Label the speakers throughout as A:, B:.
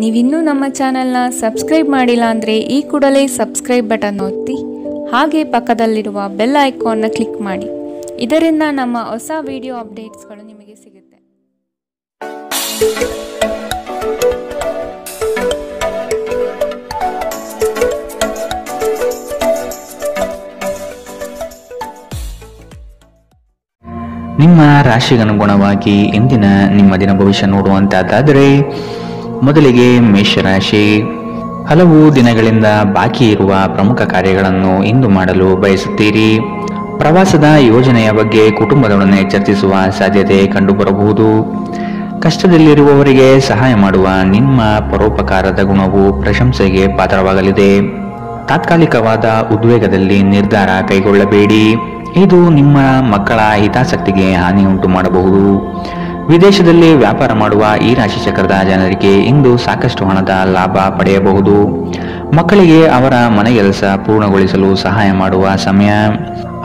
A: ನೀವಿನ್ನೂ ನಮ್ಮ ಚಾನೆಲ್ನ ಸಬ್ಸ್ಕ್ರೈಬ್ ಮಾಡಿಲ್ಲ ಅಂದರೆ ಈ ಕೂಡಲೇ ಸಬ್ಸ್ಕ್ರೈಬ್ ಬಟನ್ ಒತ್ತಿ ಹಾಗೆ ಪಕ್ಕದಲ್ಲಿರುವ ಬೆಲ್ ಐಕಾನ್ನ ಕ್ಲಿಕ್ ಮಾಡಿ. ಇದರಿಂದ ನಮ್ಮ ಹೊಸ ವಿಡಿಯೋ ಅಪ್ಡೇಟ್ಸ್ಗಳು ನಿಮಗೆ ಸಿಗುತ್ತೆ.
B: ನಿಮ್ಮ ರಾಶಿಗನುಗುಣವಾಗಿ ಇಂದಿನ ನಿಮ್ಮ ದಿನ ಭವಿಷ್ಯ ನೋಡುವಂತಹದ್ದಾದರೆ ಮೊದಲಿಗೆ ಮೇಷರಾಶಿ. ಹಲವು ದಿನಗಳಿಂದ ಬಾಕಿ ಇರುವ ಪ್ರಮುಖ ಕಾರ್ಯಗಳನ್ನು ಇಂದು ಮಾಡಲು ಬಯಸುತ್ತೀರಿ. ಪ್ರವಾಸದ ಯೋಜನೆಯ ಬಗ್ಗೆ ಕುಟುಂಬದೊಡನೆ ಚರ್ಚಿಸುವ ಸಾಧ್ಯತೆ ಕಂಡುಬರಬಹುದು. ಕಷ್ಟದಲ್ಲಿರುವವರಿಗೆ ಸಹಾಯ ಮಾಡುವ ನಿಮ್ಮ ಪರೋಪಕಾರದ ಗುಣವು ಪ್ರಶಂಸೆಗೆ ಪಾತ್ರವಾಗಲಿದೆ. ತಾತ್ಕಾಲಿಕವಾದ ಉದ್ವೇಗದಲ್ಲಿ ನಿರ್ಧಾರ ಕೈಗೊಳ್ಳಬೇಡಿ. ಇದು ನಿಮ್ಮ ಮಕ್ಕಳ ಹಿತಾಸಕ್ತಿಗೆ ಹಾನಿ ಉಂಟು ಮಾಡಬಹುದು. ವಿದೇಶದಲ್ಲಿ ವ್ಯಾಪಾರ ಮಾಡುವ ಈ ರಾಶಿ ಚಕ್ರದ ಜನರಿಗೆ ಇಂದು ಸಾಕಷ್ಟು ಹಣದ ಲಾಭ ಪಡೆಯಬಹುದು. ಮಕ್ಕಳಿಗೆ ಅವರ ಮನೆಗೆಲಸ ಪೂರ್ಣಗೊಳಿಸಲು ಸಹಾಯ ಮಾಡುವ ಸಮಯ.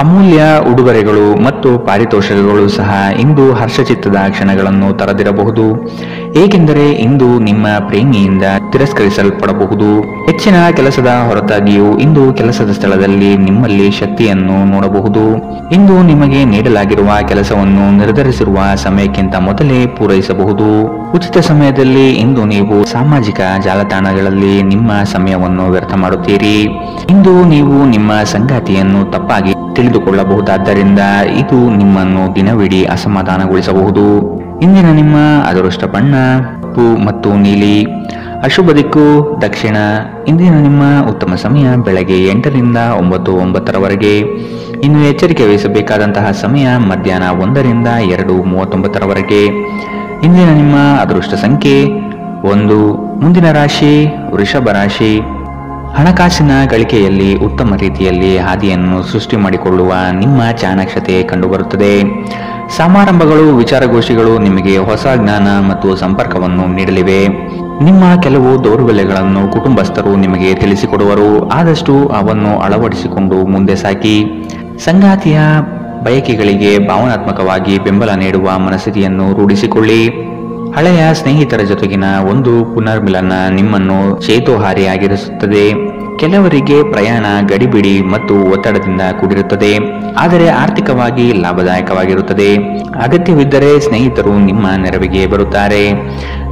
B: ಅಮೂಲ್ಯ ಉಡುಗೊರೆಗಳು ಮತ್ತು ಪಾರಿತೋಷಕಗಳು ಸಹ ಇಂದು ಹರ್ಷಚಿತ್ತದ ಕ್ಷಣಗಳನ್ನು ತರದಿರಬಹುದು, ಏಕೆಂದರೆ ಇಂದು ನಿಮ್ಮ ಪ್ರೇಮಿಯಿಂದ ತಿರಸ್ಕರಿಸಲ್ಪಡಬಹುದು. ಹೆಚ್ಚಿನ ಕೆಲಸದ ಹೊರತಾಗಿಯೂ ಇಂದು ಕೆಲಸದ ಸ್ಥಳದಲ್ಲಿ ನಿಮ್ಮಲ್ಲಿ ಶಕ್ತಿಯನ್ನು ನೋಡಬಹುದು. ಇಂದು ನಿಮಗೆ ನೀಡಲಾಗಿರುವ ಕೆಲಸವನ್ನು ನಿರ್ಧರಿಸಿರುವ ಸಮಯಕ್ಕಿಂತ ಮೊದಲೇ ಪೂರೈಸಬಹುದು. ಉಚಿತ ಸಮಯದಲ್ಲಿ ಇಂದು ನೀವು ಸಾಮಾಜಿಕ ಜಾಲತಾಣಗಳಲ್ಲಿ ನಿಮ್ಮ ಸಮಯವನ್ನು ವ್ಯರ್ಥ ಮಾಡುತ್ತೀರಿ. ಇಂದು ನೀವು ನಿಮ್ಮ ಸಂಗಾತಿಯನ್ನು ತಪ್ಪಾಗಿ ತಿಳಿದುಕೊಳ್ಳಬಹುದಾದ್ದರಿಂದ ಇದು ನಿಮ್ಮನ್ನು ದಿನವಿಡೀ ಅಸಮಾಧಾನಗೊಳಿಸಬಹುದು. ಇಂದಿನ ನಿಮ್ಮ ಅದೃಷ್ಟ ಬಣ್ಣ ಕಪ್ಪು ಮತ್ತು ನೀಲಿ. ಅಶುಭ ದಿಕ್ಕು ದಕ್ಷಿಣ. ಇಂದಿನ ನಿಮ್ಮ ಉತ್ತಮ ಸಮಯ ಬೆಳಗ್ಗೆ 8 ರಿಂದ 9:09 ಇನ್ನು ಎಚ್ಚರಿಕೆ ವಹಿಸಬೇಕಾದಂತಹ ಸಮಯ ಮಧ್ಯಾಹ್ನ 1 ರಿಂದ 2:39. ಇಂದಿನ ನಿಮ್ಮ ಅದೃಷ್ಟ ಸಂಖ್ಯೆ 1. ಮುಂದಿನ ರಾಶಿ ವೃಷಭ ರಾಶಿ. ಹಣಕಾಸಿನ ಗಳಿಕೆಯಲ್ಲಿ ಉತ್ತಮ ರೀತಿಯಲ್ಲಿ ಹಾದಿಯನ್ನು ಸೃಷ್ಟಿ ಮಾಡಿಕೊಳ್ಳುವ ನಿಮ್ಮ ಚಾಣಾಕ್ಷತೆ ಕಂಡುಬರುತ್ತದೆ. ಸಮಾರಂಭಗಳು ವಿಚಾರಗೋಷ್ಠಿಗಳು ನಿಮಗೆ ಹೊಸ ಜ್ಞಾನ ಮತ್ತು ಸಂಪರ್ಕವನ್ನು ನೀಡಲಿವೆ. ನಿಮ್ಮ ಕೆಲವು ದೌರ್ಬಲ್ಯಗಳನ್ನು ಕುಟುಂಬಸ್ಥರು ನಿಮಗೆ ತಿಳಿಸಿಕೊಡುವರು. ಆದಷ್ಟು ಅವನ್ನು ಅಳವಡಿಸಿಕೊಂಡು ಮುಂದೆ ಸಾಗಿ. ಸಂಗಾತಿಯ ಬಯಕೆಗಳಿಗೆ ಭಾವನಾತ್ಮಕವಾಗಿ ಬೆಂಬಲ ನೀಡುವ ಮನಸ್ಥಿತಿಯನ್ನು ರೂಢಿಸಿಕೊಳ್ಳಿ. ಹಳೆಯ ಸ್ನೇಹಿತರ ಜೊತೆಗಿನ ಒಂದು ಪುನರ್ಮಿಲನ ನಿಮ್ಮನ್ನು ಚೇತೋಹಾರಿಯಾಗಿರಿಸುತ್ತದೆ. ಕೆಲವರಿಗೆ ಪ್ರಯಾಣ ಗಡಿಬಿಡಿ ಮತ್ತು ಒತ್ತಡದಿಂದ ಕೂಡಿರುತ್ತದೆ, ಆದರೆ ಆರ್ಥಿಕವಾಗಿ ಲಾಭದಾಯಕವಾಗಿರುತ್ತದೆ. ಅಗತ್ಯವಿದ್ದರೆ ಸ್ನೇಹಿತರು ನಿಮ್ಮ ನೆರವಿಗೆ ಬರುತ್ತಾರೆ.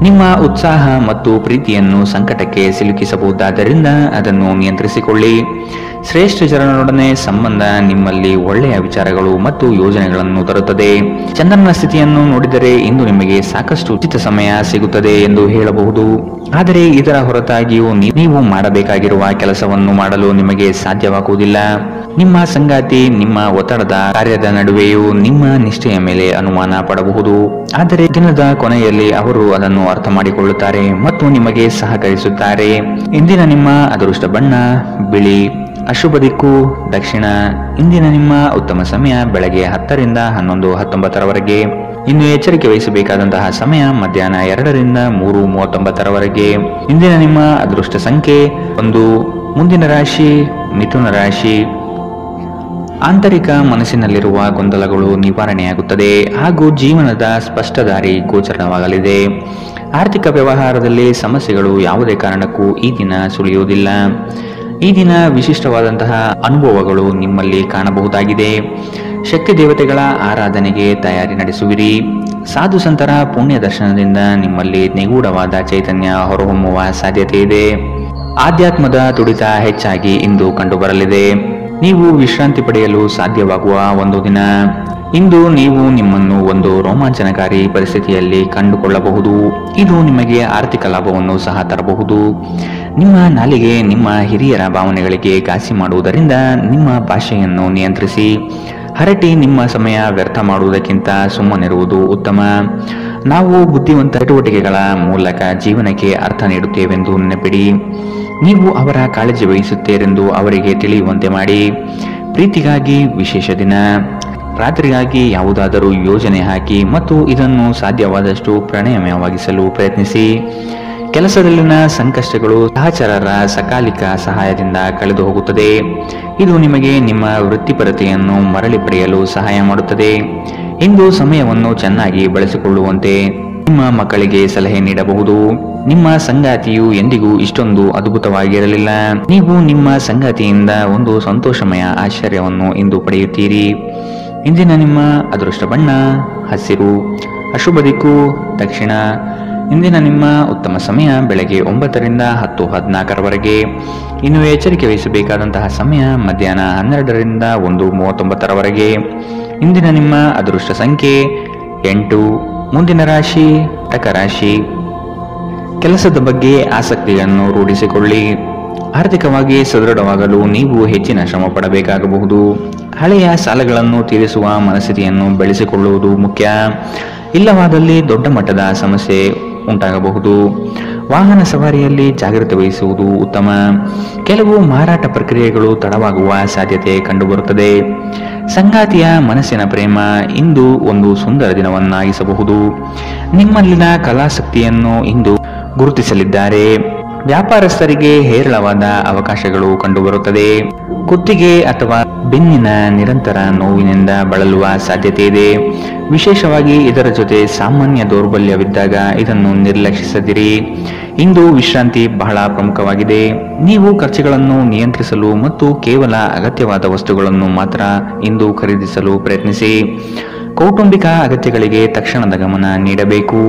B: ನಿಮ್ಮ ಉತ್ಸಾಹ ಮತ್ತು ಪ್ರೀತಿಯನ್ನು ಸಂಕಟಕ್ಕೆ ಸಿಲುಕಿಸಬಹುದಾದ್ದರಿಂದ ಅದನ್ನು ನಿಯಂತ್ರಿಸಿಕೊಳ್ಳಿ. ಶ್ರೇಷ್ಠ ಜನರೊಡನೆ ಸಂಬಂಧ ನಿಮ್ಮಲ್ಲಿ ಒಳ್ಳೆಯ ವಿಚಾರಗಳು ಮತ್ತು ಯೋಜನೆಗಳನ್ನು ತರುತ್ತದೆ. ಚಂದ್ರನ ಸ್ಥಿತಿಯನ್ನು ನೋಡಿದರೆ ಇಂದು ನಿಮಗೆ ಸಾಕಷ್ಟು ಉಚಿತ ಸಮಯ ಸಿಗುತ್ತದೆ ಎಂದು ಹೇಳಬಹುದು. ಆದರೆ ಇದರ ಹೊರತಾಗಿಯೂ ನೀವು ಮಾಡಬೇಕಾಗಿರುವ ಕೆಲಸವನ್ನು ಮಾಡಲು ನಿಮಗೆ ಸಾಧ್ಯವಾಗುವುದಿಲ್ಲ. ನಿಮ್ಮ ಸಂಗಾತಿ ನಿಮ್ಮ ಒತ್ತಡದ ಕಾರ್ಯದ ನಡುವೆಯೂ ನಿಮ್ಮ ನಿಷ್ಠೆಯ ಮೇಲೆ ಅನುಮಾನ ಪಡಬಹುದು. ಆದರೆ ದಿನದ ಕೊನೆಯಲ್ಲಿ ಅವರು ಅದನ್ನು ಅರ್ಥ ಮಾಡಿಕೊಳ್ಳುತ್ತಾರೆ ಮತ್ತು ನಿಮಗೆ ಸಹಕರಿಸುತ್ತಾರೆ. ಇಂದಿನ ನಿಮ್ಮ ಅದೃಷ್ಟ ಬಣ್ಣ ಬಿಳಿ. ಅಶುಭ ದಿಕ್ಕು ದಕ್ಷಿಣ. ಇಂದಿನ ನಿಮ್ಮ ಉತ್ತಮ ಸಮಯ ಬೆಳಗ್ಗೆ 10 ರಿಂದ 11:19 ಇನ್ನು ಎಚ್ಚರಿಕೆ ವಹಿಸಬೇಕಾದಂತಹ ಸಮಯ ಮಧ್ಯಾಹ್ನ 2 ರಿಂದ 3:39. ಇಂದಿನ ನಿಮ್ಮ ಅದೃಷ್ಟ ಸಂಖ್ಯೆ 1. ಮುಂದಿನ ರಾಶಿ ಮಿಥುನ ರಾಶಿ. ಆಂತರಿಕ ಮನಸ್ಸಿನಲ್ಲಿರುವ ಗೊಂದಲಗಳು ನಿವಾರಣೆಯಾಗುತ್ತದೆ ಹಾಗೂ ಜೀವನದ ಸ್ಪಷ್ಟ ದಾರಿ ಗೋಚರವಾಗಲಿದೆ. ಆರ್ಥಿಕ ವ್ಯವಹಾರದಲ್ಲಿ ಸಮಸ್ಯೆಗಳು ಯಾವುದೇ ಕಾರಣಕ್ಕೂ ಈ ದಿನ ಸುಳಿಯುವುದಿಲ್ಲ. ಈ ದಿನ ವಿಶಿಷ್ಟವಾದಂತಹ ಅನುಭವಗಳು ನಿಮ್ಮಲ್ಲಿ ಕಾಣಬಹುದಾಗಿದೆ. ಶಕ್ತಿ ದೇವತೆಗಳ ಆರಾಧನೆಗೆ ತಯಾರಿ ನಡೆಸುವಿರಿ. ಸಾಧು ಸಂತರ ಪುಣ್ಯ ದರ್ಶನದಿಂದ ನಿಮ್ಮಲ್ಲಿ ನಿಗೂಢವಾದ ಚೈತನ್ಯ ಹೊರಹೊಮ್ಮುವ ಸಾಧ್ಯತೆ ಇದೆ. ಆಧ್ಯಾತ್ಮದ ತುಡಿತ ಹೆಚ್ಚಾಗಿ ಇಂದು ಕಂಡುಬರಲಿದೆ. ನೀವು ವಿಶ್ರಾಂತಿ ಪಡೆಯಲು ಸಾಧ್ಯವಾಗುವ ಒಂದು ದಿನ. ಇಂದು ನೀವು ನಿಮ್ಮನ್ನು ಒಂದು ರೋಮಾಂಚನಕಾರಿ ಪರಿಸ್ಥಿತಿಯಲ್ಲಿ ಕಂಡುಕೊಳ್ಳಬಹುದು. ಇದು ನಿಮಗೆ ಆರ್ಥಿಕ ಲಾಭವನ್ನು ಸಹ ತರಬಹುದು. ನಿಮ್ಮ ನಾಲಿಗೆ ನಿಮ್ಮ ಹಿರಿಯರ ಭಾವನೆಗಳಿಗೆ ಘಾಸಿ ಮಾಡುವುದರಿಂದ ನಿಮ್ಮ ಭಾಷೆಯನ್ನು ನಿಯಂತ್ರಿಸಿ. ಹರಟಿ ನಿಮ್ಮ ಸಮಯ ವ್ಯರ್ಥ ಮಾಡುವುದಕ್ಕಿಂತ ಸುಮ್ಮನಿರುವುದು ಉತ್ತಮ. ನಾವು ಬುದ್ಧಿವಂತ ಚಟುವಟಿಕೆಗಳ ಮೂಲಕ ಜೀವನಕ್ಕೆ ಅರ್ಥ ನೀಡುತ್ತೇವೆಂದು ನೆನಪಿಡಿ. ನೀವು ಅವರ ಕಾಳಜಿ ವಹಿಸುತ್ತೀರೆಂದು ಅವರಿಗೆ ತಿಳಿಯುವಂತೆ ಮಾಡಿ. ಪ್ರೀತಿಗಾಗಿ ವಿಶೇಷ ದಿನ. ರಾತ್ರಿಗಾಗಿ ಯಾವುದಾದರೂ ಯೋಜನೆ ಹಾಕಿ ಮತ್ತು ಇದನ್ನು ಸಾಧ್ಯವಾದಷ್ಟು ಪ್ರಣಯಮಯವಾಗಿಸಲು ಪ್ರಯತ್ನಿಸಿ. ಕೆಲಸದಲ್ಲಿನ ಸಂಕಷ್ಟಗಳು ಸಹಚರರ ಸಕಾಲಿಕ ಸಹಾಯದಿಂದ ಕಳೆದು ಹೋಗುತ್ತದೆ. ಇದು ನಿಮಗೆ ನಿಮ್ಮ ವೃತ್ತಿಪರತೆಯನ್ನು ಮರಳಿ ಪಡೆಯಲು ಸಹಾಯ ಮಾಡುತ್ತದೆ. ಇಂದು ಸಮಯವನ್ನು ಚೆನ್ನಾಗಿ ಬಳಸಿಕೊಳ್ಳುವಂತೆ ನಿಮ್ಮ ಮಕ್ಕಳಿಗೆ ಸಲಹೆ ನೀಡಬಹುದು. ನಿಮ್ಮ ಸಂಗಾತಿಯು ಎಂದಿಗೂ ಇಷ್ಟೊಂದು ಅದ್ಭುತವಾಗಿರಲಿಲ್ಲ. ನೀವು ನಿಮ್ಮ ಸಂಗಾತಿಯಿಂದ ಒಂದು ಸಂತೋಷಮಯ ಆಶ್ಚರ್ಯವನ್ನು ಇಂದು ಪಡೆಯುತ್ತೀರಿ. ಇಂದಿನ ನಿಮ್ಮ ಅದೃಷ್ಟ ಬಣ್ಣ ಹಸಿರು, ಅಶುಭ ದಿಕ್ಕು ದಕ್ಷಿಣ. ಇಂದಿನ ನಿಮ್ಮ ಉತ್ತಮ ಸಮಯ ಬೆಳಗ್ಗೆ 9ರಿಂದ 10:14ರವರೆಗೆ. ಇನ್ನು ಎಚ್ಚರಿಕೆ ವಹಿಸಬೇಕಾದಂತಹ ಸಮಯ ಮಧ್ಯಾಹ್ನ 12ರಿಂದ 1:39ರವರೆಗೆ. ಇಂದಿನ ನಿಮ್ಮ ಅದೃಷ್ಟ ಸಂಖ್ಯೆ 8. ಮುಂದಿನ ರಾಶಿ ಕಟಕ ರಾಶಿ. ಕೆಲಸದ ಬಗ್ಗೆ ಆಸಕ್ತಿಯನ್ನು ರೂಢಿಸಿಕೊಳ್ಳಿ. ಆರ್ಥಿಕವಾಗಿ ಸದೃಢವಾಗಲು ನೀವು ಹೆಚ್ಚಿನ ಶ್ರಮ ಪಡಬೇಕಾಗಬಹುದು. ಹಳೆಯ ಸಾಲಗಳನ್ನು ತೀರಿಸುವ ಮನಸ್ಥಿತಿಯನ್ನು ಬೆಳೆಸಿಕೊಳ್ಳುವುದು ಮುಖ್ಯ. ಇಲ್ಲವಾದಲ್ಲಿ ದೊಡ್ಡ ಮಟ್ಟದ ಸಮಸ್ಯೆ ಉಂಟಾಗಬಹುದು. ವಾಹನ ಸವಾರಿಯಲ್ಲಿ ಜಾಗ್ರತೆ ವಹಿಸುವುದು ಉತ್ತಮ. ಕೆಲವು ಮಾರಾಟ ಪ್ರಕ್ರಿಯೆಗಳು ತಡವಾಗುವ ಸಾಧ್ಯತೆ ಕಂಡುಬರುತ್ತದೆ. ಸಂಗಾತಿಯ ಮನಸ್ಸಿನ ಪ್ರೇಮ ಇಂದು ಒಂದು ಸುಂದರ ದಿನವನ್ನಾಗಿಸಬಹುದು. ನಿಮ್ಮಲ್ಲಿನ ಕಲಾಸಕ್ತಿಯನ್ನು ಇಂದು ಗುರುತಿಸಲಿದ್ದಾರೆ. ವ್ಯಾಪಾರಸ್ಥರಿಗೆ ಹೇರಳವಾದ ಅವಕಾಶಗಳು ಕಂಡುಬರುತ್ತದೆ. ಕುತ್ತಿಗೆ ಅಥವಾ ಬೆನ್ನಿನ ನಿರಂತರ ನೋವಿನಿಂದ ಬಳಲುವ ಸಾಧ್ಯತೆ ಇದೆ. ವಿಶೇಷವಾಗಿ ಇದರ ಜೊತೆ ಸಾಮಾನ್ಯ ದೌರ್ಬಲ್ಯವಿದ್ದಾಗ ಇದನ್ನು ನಿರ್ಲಕ್ಷಿಸದಿರಿ. ಇಂದು ವಿಶ್ರಾಂತಿ ಬಹಳ ಪ್ರಮುಖವಾಗಿದೆ. ನೀವು ಖರ್ಚುಗಳನ್ನು ನಿಯಂತ್ರಿಸಲು ಮತ್ತು ಕೇವಲ ಅಗತ್ಯವಾದ ವಸ್ತುಗಳನ್ನು ಮಾತ್ರ ಇಂದು ಖರೀದಿಸಲು ಪ್ರಯತ್ನಿಸಿ. ಕೌಟುಂಬಿಕ ಅಗತ್ಯಗಳಿಗೆ ತಕ್ಷಣದ ಗಮನ ನೀಡಬೇಕು.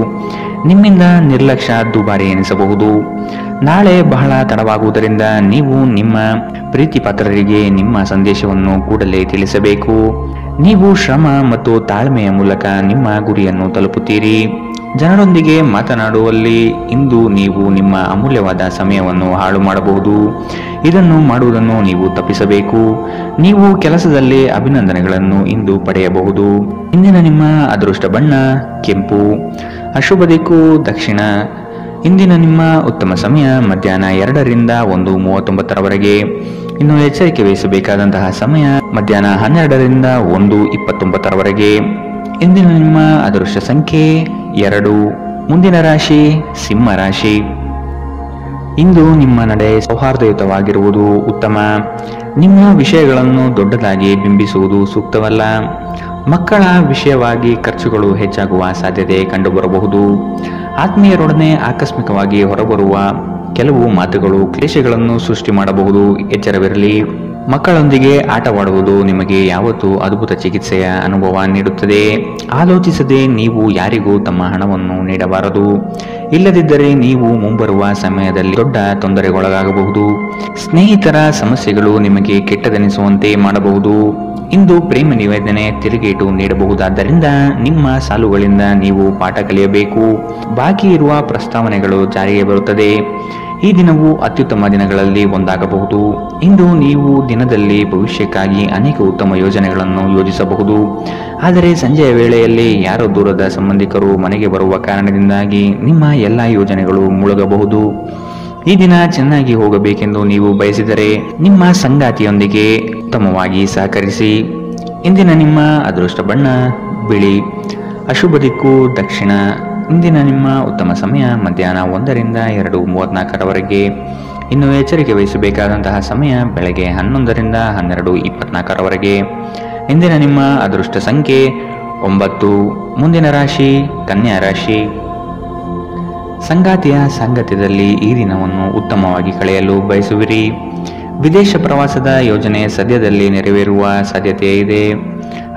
B: ನಿಮ್ಮಿಂದ ನಿರ್ಲಕ್ಷ್ಯ ದುಬಾರಿ ಎನಿಸಬಹುದು. ನಾಳೆ ಬಹಳ ತಡವಾಗುವುದರಿಂದ ನೀವು ನಿಮ್ಮ ಪ್ರೀತಿ ಪಾತ್ರರಿಗೆ ನಿಮ್ಮ ಸಂದೇಶವನ್ನು ಕೂಡಲೇ ತಿಳಿಸಬೇಕು. ನೀವು ಶ್ರಮ ಮತ್ತು ತಾಳ್ಮೆಯ ಮೂಲಕ ನಿಮ್ಮ ಗುರಿಯನ್ನು ತಲುಪುತ್ತೀರಿ. ಜನರೊಂದಿಗೆ ಮಾತನಾಡುವಲ್ಲಿ ಇಂದು ನೀವು ನಿಮ್ಮ ಅಮೂಲ್ಯವಾದ ಸಮಯವನ್ನು ಹಾಳು ಮಾಡಬಹುದು. ಇದನ್ನು ಮಾಡುವುದನ್ನು ನೀವು ತಪ್ಪಿಸಬೇಕು. ನೀವು ಕೆಲಸದಲ್ಲಿ ಅಭಿನಂದನೆಗಳನ್ನು ಇಂದು ಪಡೆಯಬಹುದು. ಇಂದಿನ ನಿಮ್ಮ ಅದೃಷ್ಟ ಬಣ್ಣ ಕೆಂಪು, ಅಶುಭ ದಿಕ್ಕು ದಕ್ಷಿಣ. ಇಂದಿನ ನಿಮ್ಮ ಉತ್ತಮ ಸಮಯ ಮಧ್ಯಾಹ್ನ 2ರಿಂದ 1:39ರವರೆಗೆ. ಇನ್ನು ಎಚ್ಚರಿಕೆ ವಹಿಸಬೇಕಾದಂತಹ ಸಮಯ ಮಧ್ಯಾಹ್ನ 12ರಿಂದ 1:29ರವರೆಗೆ. ಇಂದಿನ ನಿಮ್ಮ ಅದೃಷ್ಟ ಸಂಖ್ಯೆ 2. ಮುಂದಿನ ರಾಶಿ ಸಿಂಹ ರಾಶಿ. ಇಂದು ನಿಮ್ಮ ನಡೆ ಸೌಹಾರ್ದಯುತವಾಗಿರುವುದು ಉತ್ತಮ. ನಿಮ್ಮ ವಿಷಯಗಳನ್ನು ದೊಡ್ಡದಾಗಿ ಬಿಂಬಿಸುವುದು ಸೂಕ್ತವಲ್ಲ. ಮಕ್ಕಳ ವಿಷಯವಾಗಿ ಖರ್ಚುಗಳು ಹೆಚ್ಚಾಗುವ ಸಾಧ್ಯತೆ ಕಂಡುಬರಬಹುದು. ಆತ್ಮೀಯರೊಡನೆ ಆಕಸ್ಮಿಕವಾಗಿ ಹೊರಬರುವ ಕೆಲವು ಮಾತುಗಳು ಕ್ಲೇಶಗಳನ್ನು ಸೃಷ್ಟಿ ಮಾಡಬಹುದು. ಎಚ್ಚರವಿರಲಿ. ಮಕ್ಕಳೊಂದಿಗೆ ಆಟವಾಡುವುದು ನಿಮಗೆ ಯಾವತ್ತೂ ಅದ್ಭುತ ಚಿಕಿತ್ಸೆಯ ಅನುಭವ ನೀಡುತ್ತದೆ. ಆಲೋಚಿಸದೆ ನೀವು ಯಾರಿಗೂ ತಮ್ಮ ಹಣವನ್ನು ನೀಡಬಾರದು. ಇಲ್ಲದಿದ್ದರೆ ನೀವು ಮುಂಬರುವ ಸಮಯದಲ್ಲಿ ದೊಡ್ಡ ತೊಂದರೆಗೊಳಗಾಗಬಹುದು. ಸ್ನೇಹಿತರ ಸಮಸ್ಯೆಗಳು ನಿಮಗೆ ಕೆಟ್ಟದೆನಿಸುವಂತೆ ಮಾಡಬಹುದು. ಇಂದು ಪ್ರೇಮ ನಿವೇದನೆ ತಿರುಗೇಟು ನೀಡಬಹುದಾದ್ದರಿಂದ ನಿಮ್ಮ ಸಾಲುಗಳಿಂದ ನೀವು ಪಾಠ ಕಲಿಯಬೇಕು. ಬಾಕಿ ಇರುವ ಪ್ರಸ್ತಾವನೆಗಳು ಜಾರಿಗೆ ಬರುತ್ತದೆ. ಈ ದಿನವು ಅತ್ಯುತ್ತಮ ದಿನಗಳಲ್ಲಿ ಒಂದಾಗಬಹುದು. ಇಂದು ನೀವು ದಿನದಲ್ಲಿ ಭವಿಷ್ಯಕ್ಕಾಗಿ ಅನೇಕ ಉತ್ತಮ ಯೋಜನೆಗಳನ್ನು ಯೋಜಿಸಬಹುದು. ಆದರೆ ಸಂಜೆಯ ವೇಳೆಯಲ್ಲಿ ಯಾರೋ ದೂರದ ಸಂಬಂಧಿಕರು ಮನೆಗೆ ಬರುವ ಕಾರಣದಿಂದಾಗಿ ನಿಮ್ಮ ಎಲ್ಲ ಯೋಜನೆಗಳು ಮುಳುಗಬಹುದು. ಈ ದಿನ ಚೆನ್ನಾಗಿ ಹೋಗಬೇಕೆಂದು ನೀವು ಬಯಸಿದರೆ ನಿಮ್ಮ ಸಂಗಾತಿಯೊಂದಿಗೆ ಉತ್ತಮವಾಗಿ ಸಹಕರಿಸಿ. ಇಂದಿನ ನಿಮ್ಮ ಅದೃಷ್ಟ ಬಣ್ಣ ಬಿಳಿ, ಅಶುಭ ದಿಕ್ಕು ದಕ್ಷಿಣ. ಇಂದಿನ ನಿಮ್ಮ ಉತ್ತಮ ಸಮಯ ಮಧ್ಯಾಹ್ನ 1ರಿಂದ 2:34ರವರೆಗೆ. ಇನ್ನು ಎಚ್ಚರಿಕೆ ವಹಿಸಬೇಕಾದಂತಹ ಸಮಯ ಬೆಳಗ್ಗೆ 11ರಿಂದ 12:24ರವರೆಗೆ. ಇಂದಿನ ನಿಮ್ಮ ಅದೃಷ್ಟ ಸಂಖ್ಯೆ 9. ಮುಂದಿನ ರಾಶಿ ಕನ್ಯಾ ರಾಶಿ. ಸಂಗಾತಿಯ ಸಾಂಗತ್ಯದಲ್ಲಿ ಈ ದಿನವನ್ನು ಉತ್ತಮವಾಗಿ ಕಳೆಯಲು ಬಯಸುವಿರಿ. ವಿದೇಶ ಪ್ರವಾಸದ ಯೋಜನೆ ಸದ್ಯದಲ್ಲಿ ನೆರವೇರುವ ಸಾಧ್ಯತೆ ಇದೆ.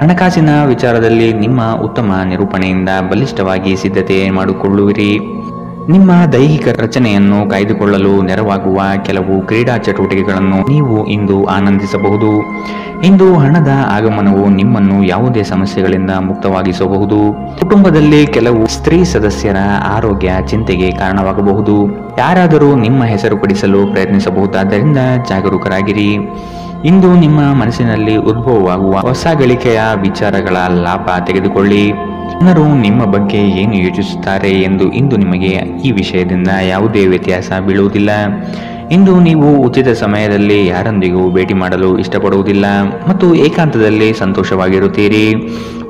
B: ಹಣಕಾಸಿನ ವಿಚಾರದಲ್ಲಿ ನಿಮ್ಮ ಉತ್ತಮ ನಿರೂಪಣೆಯಿಂದ ಬಲಿಷ್ಠವಾಗಿ ಸಿದ್ಧತೆ ಮಾಡಿಕೊಳ್ಳುವಿರಿ. ನಿಮ್ಮ ದೈಹಿಕ ರಚನೆಯನ್ನು ಕಾಯ್ದುಕೊಳ್ಳಲು ನೆರವಾಗುವ ಕೆಲವು ಕ್ರೀಡಾ ಚಟುವಟಿಕೆಗಳನ್ನು ನೀವು ಇಂದು ಆನಂದಿಸಬಹುದು. ಇಂದು ಹಣದ ಆಗಮನವು ನಿಮ್ಮನ್ನು ಯಾವುದೇ ಸಮಸ್ಯೆಗಳಿಂದ ಮುಕ್ತವಾಗಿಸಬಹುದು. ಕುಟುಂಬದಲ್ಲಿ ಕೆಲವು ಸ್ತ್ರೀ ಸದಸ್ಯರ ಆರೋಗ್ಯ ಚಿಂತೆಗೆ ಕಾರಣವಾಗಬಹುದು. ಯಾರಾದರೂ ನಿಮ್ಮ ಹೆಸರು ಪಡಿಸಲು ಪ್ರಯತ್ನಿಸಬಹುದಾದ್ದರಿಂದ ಜಾಗರೂಕರಾಗಿರಿ. ಇಂದು ನಿಮ್ಮ ಮನಸ್ಸಿನಲ್ಲಿ ಉದ್ಭವವಾಗುವ ಹೊಸ ಗಳಿಕೆಯ ವಿಚಾರಗಳ ಲಾಭ ತೆಗೆದುಕೊಳ್ಳಿ. ಜನರು ನಿಮ್ಮ ಬಗ್ಗೆ ಏನು ಯೋಚಿಸುತ್ತಾರೆ ಎಂದು ಇಂದು ನಿಮಗೆ ಈ ವಿಷಯದಿಂದ ಯಾವುದೇ ವ್ಯತ್ಯಾಸ ಬೀಳುವುದಿಲ್ಲ. ಇಂದು ನೀವು ಉಚಿತ ಸಮಯದಲ್ಲಿ ಯಾರೊಂದಿಗೂ ಭೇಟಿ ಮಾಡಲು ಇಷ್ಟಪಡುವುದಿಲ್ಲ ಮತ್ತು ಏಕಾಂತದಲ್ಲಿ ಸಂತೋಷವಾಗಿರುತ್ತೀರಿ.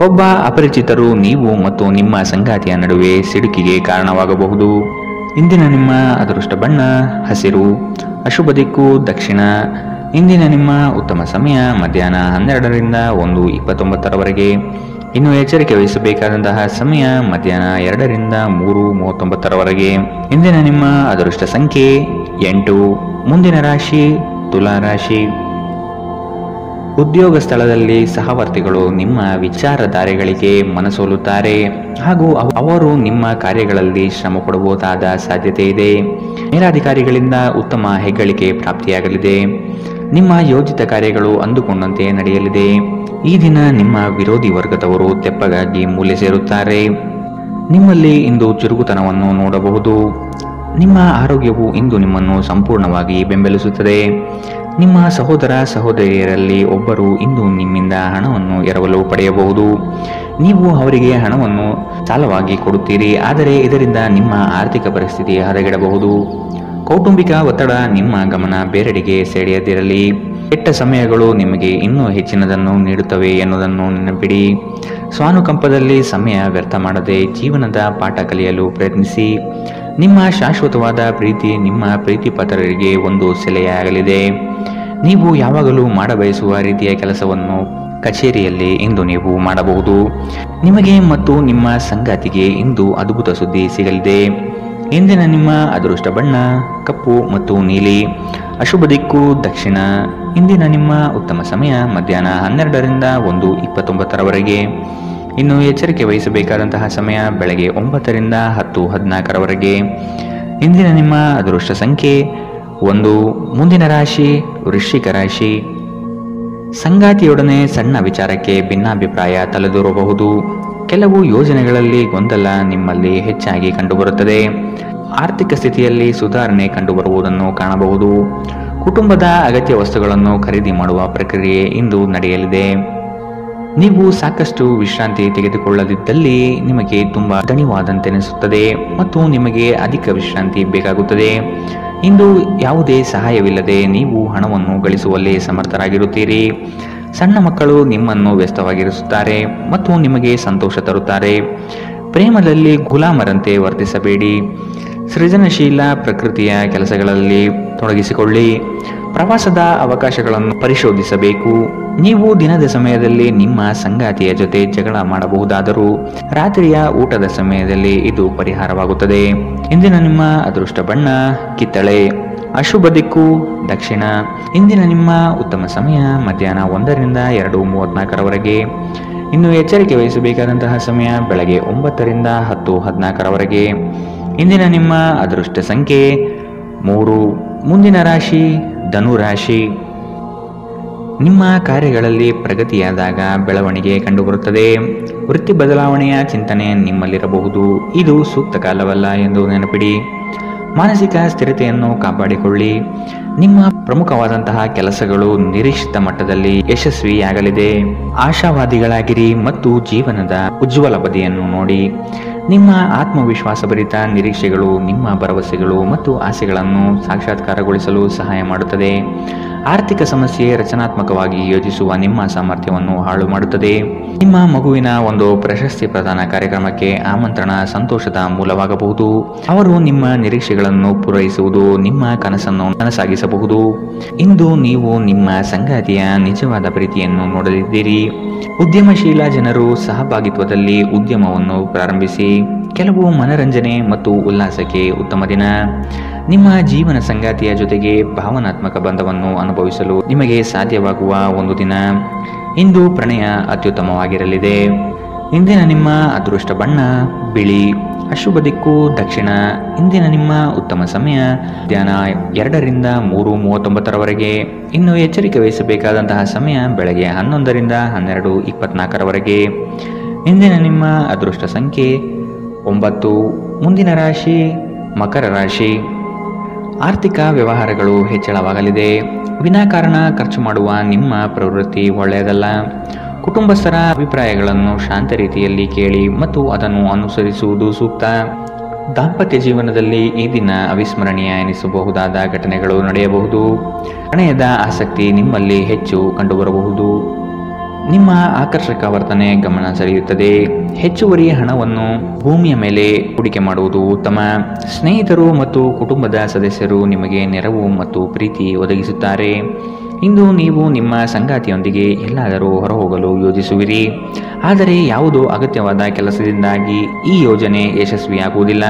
B: ಒಬ್ಬ ಅಪರಿಚಿತರು ನೀವು ಮತ್ತು ನಿಮ್ಮ ಸಂಗಾತಿಯ ನಡುವೆ ಸಿಡುಕಿಗೆ ಕಾರಣವಾಗಬಹುದು. ಇಂದಿನ ನಿಮ್ಮ ಅದೃಷ್ಟ ಬಣ್ಣ ಹಸಿರು, ಅಶುಭ ದಿಕ್ಕು ದಕ್ಷಿಣ. ಇಂದಿನ ನಿಮ್ಮ ಉತ್ತಮ ಸಮಯ ಮಧ್ಯಾಹ್ನ 12ರಿಂದ 1:29ರವರೆಗೆ. ಇನ್ನು ಎಚ್ಚರಿಕೆ ವಹಿಸಬೇಕಾದಂತಹ ಸಮಯ ಮಧ್ಯಾಹ್ನ 2 ರಿಂದ 3:39 ಇಂದಿನ ನಿಮ್ಮ ಅದೃಷ್ಟ ಸಂಖ್ಯೆ 8. ಮುಂದಿನ ರಾಶಿ ತುಲಾ ರಾಶಿ. ಉದ್ಯೋಗ ಸ್ಥಳದಲ್ಲಿ ಸಹವರ್ತಿಗಳು ನಿಮ್ಮ ವಿಚಾರಧಾರೆಗಳಿಗೆ ಮನಸೋಲುತ್ತಾರೆ ಹಾಗೂ ಅವರು ನಿಮ್ಮ ಕಾರ್ಯಗಳಲ್ಲಿ ಶ್ರಮ ಪಡಬಹುದಾದ ಸಾಧ್ಯತೆ ಇದೆ. ಮೇಲಾಧಿಕಾರಿಗಳಿಂದ ಉತ್ತಮ ಹೆಗ್ಗಳಿಕೆ ಪ್ರಾಪ್ತಿಯಾಗಲಿದೆ. ನಿಮ್ಮ ಯೋಜಿತ ಕಾರ್ಯಗಳು ಅಂದುಕೊಂಡಂತೆ ನಡೆಯಲಿದೆ. ಈ ದಿನ ನಿಮ್ಮ ವಿರೋಧಿ ವರ್ಗದವರು ತೆಪ್ಪಗಾಗಿ ಮೂಲೆ ಸೇರುತ್ತಾರೆ. ನಿಮ್ಮಲ್ಲಿ ಇಂದು ಚುರುಕುತನವನ್ನು ನೋಡಬಹುದು. ನಿಮ್ಮ ಆರೋಗ್ಯವು ಇಂದು ನಿಮ್ಮನ್ನು ಸಂಪೂರ್ಣವಾಗಿ ಬೆಂಬಲಿಸುತ್ತದೆ. ನಿಮ್ಮ ಸಹೋದರ ಸಹೋದರಿಯರಲ್ಲಿ ಒಬ್ಬರು ಇಂದು ನಿಮ್ಮಿಂದ ಹಣವನ್ನು ಎರವಲು ಪಡೆಯಬಹುದು. ನೀವು ಅವರಿಗೆ ಹಣವನ್ನು ಸಾಲವಾಗಿ ಕೊಡುತ್ತೀರಿ, ಆದರೆ ಇದರಿಂದ ನಿಮ್ಮ ಆರ್ಥಿಕ ಪರಿಸ್ಥಿತಿ ಹದಗೆಡಬಹುದು. ಕೌಟುಂಬಿಕ ಒತ್ತಡ ನಿಮ್ಮ ಗಮನ ಬೇರೆಡೆಗೆ ಸೆಳೆಯದಿರಲಿ. ಕೆಟ್ಟ ಸಮಯಗಳು ನಿಮಗೆ ಇನ್ನೂ ಹೆಚ್ಚಿನದನ್ನು ನೀಡುತ್ತವೆ ಎನ್ನುವುದನ್ನು ನೆನಪಿಡಿ. ಸ್ವಾನುಕಂಪದಲ್ಲಿ ಸಮಯ ವ್ಯರ್ಥ ಮಾಡದೆ ಜೀವನದ ಪಾಠ ಕಲಿಯಲು ಪ್ರಯತ್ನಿಸಿ. ನಿಮ್ಮ ಶಾಶ್ವತವಾದ ಪ್ರೀತಿ ನಿಮ್ಮ ಪ್ರೀತಿ ಪಾತ್ರರಿಗೆ ಒಂದು ಸೆಲೆಯಾಗಲಿದೆ. ನೀವು ಯಾವಾಗಲೂ ಮಾಡಬಯಸುವ ರೀತಿಯ ಕೆಲಸವನ್ನು ಕಚೇರಿಯಲ್ಲಿ ಇಂದು ನೀವು ಮಾಡಬಹುದು. ನಿಮಗೆ ಮತ್ತು ನಿಮ್ಮ ಸಂಗಾತಿಗೆ ಇಂದು ಅದ್ಭುತ ಸುದ್ದಿ ಸಿಗಲಿದೆ. ಇಂದಿನ ನಿಮ್ಮ ಅದೃಷ್ಟ ಬಣ್ಣ ಕಪ್ಪು ಮತ್ತು ನೀಲಿ. ಅಶುಭ ದಿಕ್ಕು ದಕ್ಷಿಣ. ಇಂದಿನ ನಿಮ್ಮ ಉತ್ತಮ ಸಮಯ ಮಧ್ಯಾಹ್ನ 12 ರಿಂದ 1:29. ಇನ್ನು ಎಚ್ಚರಿಕೆ ವಹಿಸಬೇಕಾದಂತಹ ಸಮಯ ಬೆಳಗ್ಗೆ 9 ರಿಂದ 10:14. ಇಂದಿನ ನಿಮ್ಮ ಅದೃಷ್ಟ ಸಂಖ್ಯೆ 1. ಮುಂದಿನ ರಾಶಿ ವೃಶ್ಚಿಕ ರಾಶಿ. ಸಂಗಾತಿಯೊಡನೆ ಸಣ್ಣ ವಿಚಾರಕ್ಕೆ ಭಿನ್ನಾಭಿಪ್ರಾಯ ತಲೆದೂರಬಹುದು. ಕೆಲವು ಯೋಜನೆಗಳಲ್ಲಿ ಗೊಂದಲ ನಿಮ್ಮಲ್ಲಿ ಹೆಚ್ಚಾಗಿ ಕಂಡುಬರುತ್ತದೆ. ಆರ್ಥಿಕ ಸ್ಥಿತಿಯಲ್ಲಿ ಸುಧಾರಣೆ ಕಂಡುಬರುವುದನ್ನು ಕಾಣಬಹುದು. ಕುಟುಂಬದ ಅಗತ್ಯ ವಸ್ತುಗಳನ್ನು ಖರೀದಿ ಮಾಡುವ ಪ್ರಕ್ರಿಯೆ ಇಂದು ನಡೆಯಲಿದೆ. ನೀವು ಸಾಕಷ್ಟು ವಿಶ್ರಾಂತಿ ತೆಗೆದುಕೊಳ್ಳದಿದ್ದಲ್ಲಿ ನಿಮಗೆ ತುಂಬಾ ದಣಿವಾದಂತೆನಿಸುತ್ತದೆ ಮತ್ತು ನಿಮಗೆ ಅಧಿಕ ವಿಶ್ರಾಂತಿ ಬೇಕಾಗುತ್ತದೆ. ಇಂದು ಯಾವುದೇ ಸಹಾಯವಿಲ್ಲದೆ ನೀವು ಹಣವನ್ನು ಗಳಿಸುವಲ್ಲಿ ಸಮರ್ಥರಾಗಿರುತ್ತೀರಿ. ಸಣ್ಣ ಮಕ್ಕಳು ನಿಮ್ಮನ್ನು ವ್ಯಸ್ತವಾಗಿರಿಸುತ್ತಾರೆ ಮತ್ತು ನಿಮಗೆ ಸಂತೋಷ ತರುತ್ತಾರೆ. ಪ್ರೇಮದಲ್ಲಿ ಗುಲಾಮರಂತೆ ವರ್ತಿಸಬೇಡಿ. ಸೃಜನಶೀಲ ಪ್ರಕೃತಿಯ ಕೆಲಸಗಳಲ್ಲಿ ತೊಡಗಿಸಿಕೊಳ್ಳಿ. ಪ್ರವಾಸದ ಅವಕಾಶಗಳನ್ನು ಪರಿಶೋಧಿಸಬೇಕು. ನೀವು ದಿನದ ಸಮಯದಲ್ಲಿ ನಿಮ್ಮ ಸಂಗಾತಿಯ ಜೊತೆ ಜಗಳ ಮಾಡಬಹುದಾದರೂ ರಾತ್ರಿಯ ಊಟದ ಸಮಯದಲ್ಲಿ ಇದು ಪರಿಹಾರವಾಗುತ್ತದೆ. ಇಂದಿನ ನಿಮ್ಮ ಅದೃಷ್ಟ ಬಣ್ಣ ಕಿತ್ತಳೆ. ಅಶುಭ ದಿಕ್ಕು ದಕ್ಷಿಣ. ಇಂದಿನ ನಿಮ್ಮ ಉತ್ತಮ ಸಮಯ ಮಧ್ಯಾಹ್ನ 1 ರಿಂದ 2:34. ಇನ್ನು ಎಚ್ಚರಿಕೆ ವಹಿಸಬೇಕಾದಂತಹ ಸಮಯ ಬೆಳಗ್ಗೆ 9 ರಿಂದ 10:14. ಇಂದಿನ ನಿಮ್ಮ ಅದೃಷ್ಟ ಸಂಖ್ಯೆ 3. ಮುಂದಿನ ರಾಶಿ ಧನು ರಾಶಿ. ನಿಮ್ಮ ಕಾರ್ಯಗಳಲ್ಲಿ ಪ್ರಗತಿಯಾದಾಗ ಬೆಳವಣಿಗೆ ಕಂಡುಬರುತ್ತದೆ. ವೃತ್ತಿ ಬದಲಾವಣೆಯ ಚಿಂತನೆ ನಿಮ್ಮಲ್ಲಿರಬಹುದು. ಇದು ಸೂಕ್ತ ಕಾಲವಲ್ಲ ಎಂದು ನೆನಪಿಡಿ. ಮಾನಸಿಕ ಸ್ಥಿರತೆಯನ್ನು ಕಾಪಾಡಿಕೊಳ್ಳಿ. ನಿಮ್ಮ ಪ್ರಮುಖವಾದಂತಹ ಕೆಲಸಗಳು ನಿರೀಕ್ಷಿತ ಮಟ್ಟದಲ್ಲಿ ಯಶಸ್ವಿಯಾಗಲಿದೆ. ಆಶಾವಾದಿಗಳಾಗಿರಿ ಮತ್ತು ಜೀವನದ ಉಜ್ವಲ ಬದಿಯನ್ನು ನೋಡಿ. ನಿಮ್ಮ ಆತ್ಮವಿಶ್ವಾಸಭರಿತ ನಿರೀಕ್ಷೆಗಳು ನಿಮ್ಮ ಭರವಸೆಗಳು ಮತ್ತು ಆಸೆಗಳನ್ನು ಸಾಕ್ಷಾತ್ಕಾರಗೊಳಿಸಲು ಸಹಾಯ ಮಾಡುತ್ತದೆ. ಆರ್ಥಿಕ ಸಮಸ್ಯೆ ರಚನಾತ್ಮಕವಾಗಿ ಯೋಜಿಸುವ ನಿಮ್ಮ ಸಾಮರ್ಥ್ಯವನ್ನು ಹಾಳು ಮಾಡುತ್ತದೆ. ನಿಮ್ಮ ಮಗುವಿನ ಒಂದು ಪ್ರಶಸ್ತಿ ಪ್ರದಾನ ಕಾರ್ಯಕ್ರಮಕ್ಕೆ ಆಮಂತ್ರಣ ಸಂತೋಷದ ಮೂಲವಾಗಬಹುದು. ಅವರು ನಿಮ್ಮ ನಿರೀಕ್ಷೆಗಳನ್ನು ಪೂರೈಸುವುದು ನಿಮ್ಮ ಕನಸನ್ನು ನನಸಾಗಿಸಬಹುದು. ಇಂದು ನೀವು ನಿಮ್ಮ ಸಂಗಾತಿಯ ನಿಜವಾದ ಪ್ರೀತಿಯನ್ನು ನೋಡಲಿದ್ದೀರಿ. ಉದ್ಯಮಶೀಲ ಜನರು ಸಹಭಾಗಿತ್ವದಲ್ಲಿ ಉದ್ಯಮವನ್ನು ಪ್ರಾರಂಭಿಸಿ. ಕೆಲವು ಮನರಂಜನೆ ಮತ್ತು ಉಲ್ಲಾಸಕ್ಕೆ ಉತ್ತಮ ದಿನ. ನಿಮ್ಮ ಜೀವನ ಸಂಗಾತಿಯ ಜೊತೆಗೆ ಭಾವನಾತ್ಮಕ ಬಂಧವನ್ನು ಅನುಭವಿಸಲು ನಿಮಗೆ ಸಾಧ್ಯವಾಗುವ ಒಂದು ದಿನ. ಇಂದು ಪ್ರಣಯ ಅತ್ಯುತ್ತಮವಾಗಿರಲಿದೆ. ಇಂದಿನ ನಿಮ್ಮ ಅದೃಷ್ಟ ಬಣ್ಣ ಬಿಳಿ. ಅಶುಭ ದಿಕ್ಕು ದಕ್ಷಿಣ. ಇಂದಿನ ನಿಮ್ಮ ಉತ್ತಮ ಸಮಯ ಮಧ್ಯಾಹ್ನ 2 ರಿಂದ 3:39. ಇನ್ನು ಎಚ್ಚರಿಕೆ ವಹಿಸಬೇಕಾದಂತಹ ಸಮಯ ಬೆಳಗ್ಗೆ 11 ರಿಂದ 12:24. ಇಂದಿನ ನಿಮ್ಮ ಅದೃಷ್ಟ ಸಂಖ್ಯೆ 9. ಮುಂದಿನ ರಾಶಿ ಮಕರ ರಾಶಿ. ಆರ್ಥಿಕ ವ್ಯವಹಾರಗಳು ಹೆಚ್ಚಳವಾಗಲಿದೆ. ವಿನಾಕಾರಣ ಖರ್ಚು ಮಾಡುವ ನಿಮ್ಮ ಪ್ರವೃತ್ತಿ ಒಳ್ಳೆಯದಲ್ಲ. ಕುಟುಂಬಸ್ಥರ ಅಭಿಪ್ರಾಯಗಳನ್ನು ಶಾಂತ ರೀತಿಯಲ್ಲಿ ಕೇಳಿ ಮತ್ತು ಅದನ್ನು ಅನುಸರಿಸುವುದು ಸೂಕ್ತ. ದಾಂಪತ್ಯ ಜೀವನದಲ್ಲಿ ಈ ದಿನ ಅವಿಸ್ಮರಣೀಯ ಎನಿಸಬಹುದಾದ ಘಟನೆಗಳು ನಡೆಯಬಹುದು. ಪ್ರಣಯದ ಆಸಕ್ತಿ ನಿಮ್ಮಲ್ಲಿ ಹೆಚ್ಚು ಕಂಡುಬರಬಹುದು. ನಿಮ್ಮ ಆಕರ್ಷಕ ವರ್ತನೆ ಗಮನ ಸೆಳೆಯುತ್ತದೆ. ಹೆಚ್ಚುವರಿ ಹಣವನ್ನು ಭೂಮಿಯ ಮೇಲೆ ಹೂಡಿಕೆ ಮಾಡುವುದು ಉತ್ತಮ. ಸ್ನೇಹಿತರು ಮತ್ತು ಕುಟುಂಬದ ಸದಸ್ಯರು ನಿಮಗೆ ನೆರವು ಮತ್ತು ಪ್ರೀತಿ ಒದಗಿಸುತ್ತಾರೆ. ಇಂದು ನೀವು ನಿಮ್ಮ ಸಂಗಾತಿಯೊಂದಿಗೆ ಎಲ್ಲಾದರೂ ಹೊರಹೋಗಲು ಯೋಜಿಸುವಿರಿ. ಆದರೆ ಯಾವುದೋ ಅಗತ್ಯವಾದ ಕೆಲಸದಿಂದಾಗಿ ಈ ಯೋಜನೆ ಯಶಸ್ವಿಯಾಗುವುದಿಲ್ಲ.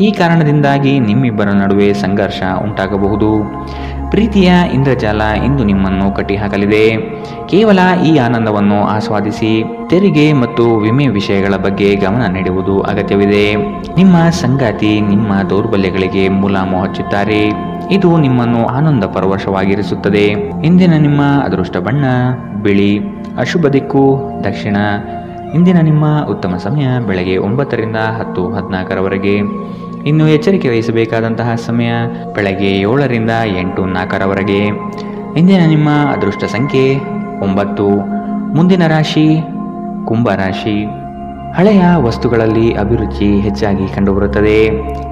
B: ಈ ಕಾರಣದಿಂದಾಗಿ ನಿಮ್ಮಿಬ್ಬರ ನಡುವೆ ಸಂಘರ್ಷ ಉಂಟಾಗಬಹುದು. ಪ್ರೀತಿಯ ಇಂದ್ರಜಾಲ ಇಂದು ನಿಮ್ಮನ್ನು ಕಟ್ಟಿಹಾಕಲಿದೆ. ಕೇವಲ ಈ ಆನಂದವನ್ನು ಆಸ್ವಾದಿಸಿ. ತೆರಿಗೆ ಮತ್ತು ವಿಮೆ ವಿಷಯಗಳ ಬಗ್ಗೆ ಗಮನ ನೀಡುವುದು ಅಗತ್ಯವಿದೆ. ನಿಮ್ಮ ಸಂಗಾತಿ ನಿಮ್ಮ ದೌರ್ಬಲ್ಯಗಳಿಗೆ ಮುಲಾಮು ಹಚ್ಚುತ್ತಾರೆ. ಇದು ನಿಮ್ಮನ್ನು ಆನಂದ ಪರವಶವಾಗಿರಿಸುತ್ತದೆ. ಇಂದಿನ ನಿಮ್ಮ ಅದೃಷ್ಟ ಬಣ್ಣ ಬಿಳಿ. ಅಶುಭ ದಿಕ್ಕು ದಕ್ಷಿಣ. ಇಂದಿನ ನಿಮ್ಮ ಉತ್ತಮ ಸಮಯ ಬೆಳಗ್ಗೆ 9 ರಿಂದ 10:14 ಇನ್ನು ಎಚ್ಚರಿಕೆ ವಹಿಸಬೇಕಾದಂತಹ ಸಮಯ ಬೆಳಗ್ಗೆ 7 ರಿಂದ 8:04 ಇಂದಿನ ನಿಮ್ಮ ಅದೃಷ್ಟ ಸಂಖ್ಯೆ 9. ಮುಂದಿನ ರಾಶಿ ಕುಂಭ ರಾಶಿ. ಹಳೆಯ ವಸ್ತುಗಳಲ್ಲಿ ಅಭಿರುಚಿ ಹೆಚ್ಚಾಗಿ ಕಂಡುಬರುತ್ತದೆ.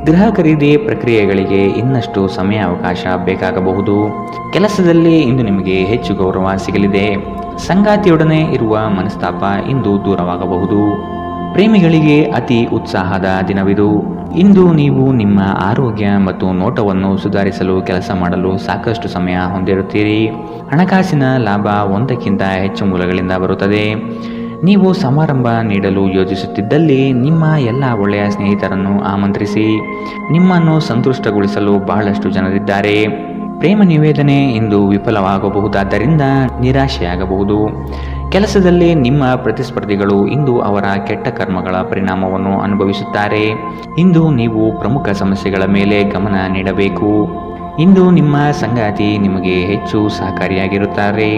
B: ಗೃಹ ಖರೀದಿ ಪ್ರಕ್ರಿಯೆಗಳಿಗೆ ಇನ್ನಷ್ಟು ಸಮಯಾವಕಾಶ ಬೇಕಾಗಬಹುದು. ಕೆಲಸದಲ್ಲಿ ಇಂದು ನಿಮಗೆ ಹೆಚ್ಚು ಗೌರವ ಸಿಗಲಿದೆ. ಸಂಗಾತಿಯೊಡನೆ ಇರುವ ಮನಸ್ತಾಪ ಇಂದು ದೂರವಾಗಬಹುದು. ಪ್ರೇಮಿಗಳಿಗೆ ಅತಿ ಉತ್ಸಾಹದ ದಿನವಿದು. ಇಂದು ನೀವು ನಿಮ್ಮ ಆರೋಗ್ಯ ಮತ್ತು ನೋಟವನ್ನು ಸುಧಾರಿಸಲು ಕೆಲಸ ಮಾಡಲು ಸಾಕಷ್ಟು ಸಮಯ ಹೊಂದಿರುತ್ತೀರಿ. ಹಣಕಾಸಿನ ಲಾಭ ಒಂದಕ್ಕಿಂತ ಹೆಚ್ಚು ಮೂಲಗಳಿಂದ ಬರುತ್ತದೆ. ನೀವು ಸಮಾರಂಭ ನೀಡಲು ಯೋಜಿಸುತ್ತಿದ್ದಲ್ಲಿ ನಿಮ್ಮ ಎಲ್ಲ ಒಳ್ಳೆಯ ಸ್ನೇಹಿತರನ್ನು ಆಮಂತ್ರಿಸಿ. ನಿಮ್ಮನ್ನು ಸಂತುಷ್ಟಗೊಳಿಸಲು ಬಹಳಷ್ಟು ಜನರಿದ್ದಾರೆ. ಪ್ರೇಮ ನಿವೇದನೆ ಇಂದು ವಿಫಲವಾಗಬಹುದಾದ್ದರಿಂದ ನಿರಾಶೆಯಾಗಬಹುದು. ಕೆಲಸದಲ್ಲಿ ನಿಮ್ಮ ಪ್ರತಿಸ್ಪರ್ಧಿಗಳು ಇಂದು ಅವರ ಕೆಟ್ಟ ಕರ್ಮಗಳ ಪರಿಣಾಮವನ್ನು ಅನುಭವಿಸುತ್ತಾರೆ. ಇಂದು ನೀವು ಪ್ರಮುಖ ಸಮಸ್ಯೆಗಳ ಮೇಲೆ ಗಮನ ನೀಡಬೇಕು. ಇಂದು ನಿಮ್ಮ ಸಂಗಾತಿ ನಿಮಗೆ ಹೆಚ್ಚು ಸಹಕಾರಿಯಾಗಿರುತ್ತಾರೆ.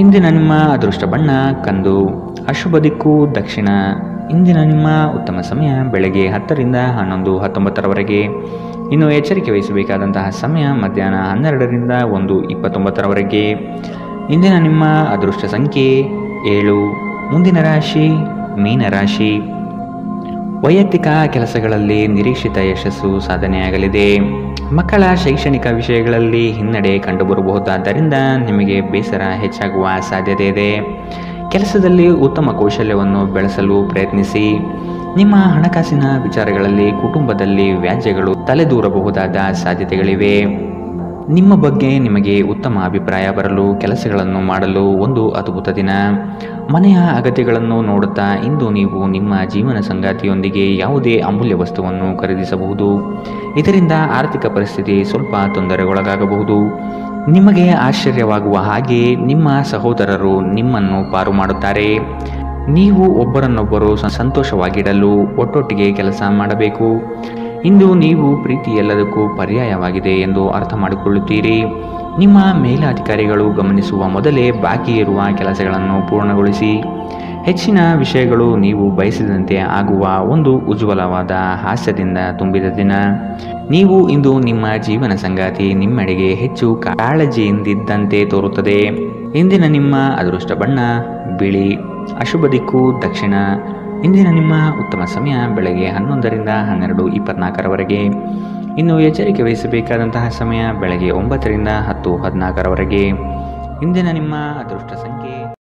B: ಇಂದಿನ ನಿಮ್ಮ ಅದೃಷ್ಟ ಬಣ್ಣ ಕಂದು. ಅಶುಭ ದಿಕ್ಕು ದಕ್ಷಿಣ. ಇಂದಿನ ನಿಮ್ಮ ಉತ್ತಮ ಸಮಯ ಬೆಳಗ್ಗೆ 10 ರಿಂದ 11:19 ಇನ್ನು ಎಚ್ಚರಿಕೆ ವಹಿಸಬೇಕಾದಂತಹ ಸಮಯ ಮಧ್ಯಾಹ್ನ 12 ರಿಂದ 1:29 ಇಂದಿನ ನಿಮ್ಮ ಅದೃಷ್ಟ ಸಂಖ್ಯೆ 7. ಮುಂದಿನ ರಾಶಿ ಮೀನರಾಶಿ. ವೈಯಕ್ತಿಕ ಕೆಲಸಗಳಲ್ಲಿ ನಿರೀಕ್ಷಿತ ಯಶಸ್ಸು ಸಾಧನೆಯಾಗಲಿದೆ. ಮಕ್ಕಳ ಶೈಕ್ಷಣಿಕ ವಿಷಯಗಳಲ್ಲಿ ಹಿನ್ನಡೆ ಕಂಡುಬರಬಹುದಾದ್ದರಿಂದ ನಿಮಗೆ ಬೇಸರ ಹೆಚ್ಚಾಗುವ ಸಾಧ್ಯತೆ ಇದೆ. ಕೆಲಸದಲ್ಲಿ ಉತ್ತಮ ಕೌಶಲ್ಯವನ್ನು ಬೆಳೆಸಲು ಪ್ರಯತ್ನಿಸಿ. ನಿಮ್ಮ ಹಣಕಾಸಿನ ವಿಚಾರಗಳಲ್ಲಿ ಕುಟುಂಬದಲ್ಲಿ ವ್ಯಾಜ್ಯಗಳು ತಲೆದೂರಬಹುದಾದ ಸಾಧ್ಯತೆಗಳಿವೆ. ನಿಮ್ಮ ಬಗ್ಗೆ ನಿಮಗೆ ಉತ್ತಮ ಅಭಿಪ್ರಾಯ ಬರಲು ಕೆಲಸಗಳನ್ನು ಮಾಡಲು ಒಂದು ಅದ್ಭುತ ದಿನ. ಮನೆಯ ಅಗತ್ಯಗಳನ್ನು ನೋಡುತ್ತಾ ಇಂದು ನೀವು ನಿಮ್ಮ ಜೀವನ ಸಂಗಾತಿಯೊಂದಿಗೆ ಯಾವುದೇ ಅಮೂಲ್ಯ ವಸ್ತುವನ್ನು ಖರೀದಿಸಬಹುದು. ಇದರಿಂದ ಆರ್ಥಿಕ ಪರಿಸ್ಥಿತಿ ಸ್ವಲ್ಪ ತೊಂದರೆಗೊಳಗಾಗಬಹುದು. ನಿಮಗೆ ಆಶ್ಚರ್ಯವಾಗುವ ಹಾಗೆ ನಿಮ್ಮ ಸಹೋದರರು ನಿಮ್ಮನ್ನು ಪಾರು ಮಾಡುತ್ತಾರೆ. ನೀವು ಒಬ್ಬರನ್ನೊಬ್ಬರು ಸಂತೋಷವಾಗಿಡಲು ಒಟ್ಟೊಟ್ಟಿಗೆ ಕೆಲಸ ಮಾಡಬೇಕು. ಇಂದು ನೀವು ಪ್ರೀತಿ ಎಲ್ಲದಕ್ಕೂ ಪರ್ಯಾಯವಾಗಿದೆ ಎಂದು ಅರ್ಥ ಮಾಡಿಕೊಳ್ಳುತ್ತೀರಿ. ನಿಮ್ಮ ಮೇಲಾಧಿಕಾರಿಗಳು ಗಮನಿಸುವ ಮೊದಲೇ ಬಾಕಿ ಇರುವ ಕೆಲಸಗಳನ್ನು ಪೂರ್ಣಗೊಳಿಸಿ. ಹೆಚ್ಚಿನ ವಿಷಯಗಳು ನೀವು ಬಯಸಿದಂತೆ ಆಗುವ ಒಂದು ಉಜ್ವಲವಾದ ಹಾಸ್ಯದಿಂದ ತುಂಬಿದ ದಿನ. ನೀವು ಇಂದು ನಿಮ್ಮ ಜೀವನ ಸಂಗಾತಿ ನಿಮ್ಮೆಡೆಗೆ ಹೆಚ್ಚು ಕಾಳಜಿಯಿಂದಿದ್ದಂತೆ ತೋರುತ್ತದೆ. ಇಂದಿನ ನಿಮ್ಮ ಅದೃಷ್ಟ ಬಣ್ಣ ಬಿಳಿ. ಅಶುಭ ದಿಕ್ಕು ದಕ್ಷಿಣ. ಇಂದಿನ ನಿಮ್ಮ ಉತ್ತಮ ಸಮಯ ಬೆಳಗ್ಗೆ 11 ರಿಂದ 12:24 ಇನ್ನು ಎಚ್ಚರಿಕೆ ವಹಿಸಬೇಕಾದಂತಹ ಸಮಯ ಬೆಳಗ್ಗೆ 9 ರಿಂದ 10:14 ಇಂದಿನ ನಿಮ್ಮ ಅದೃಷ್ಟ ಸಂಖ್ಯೆ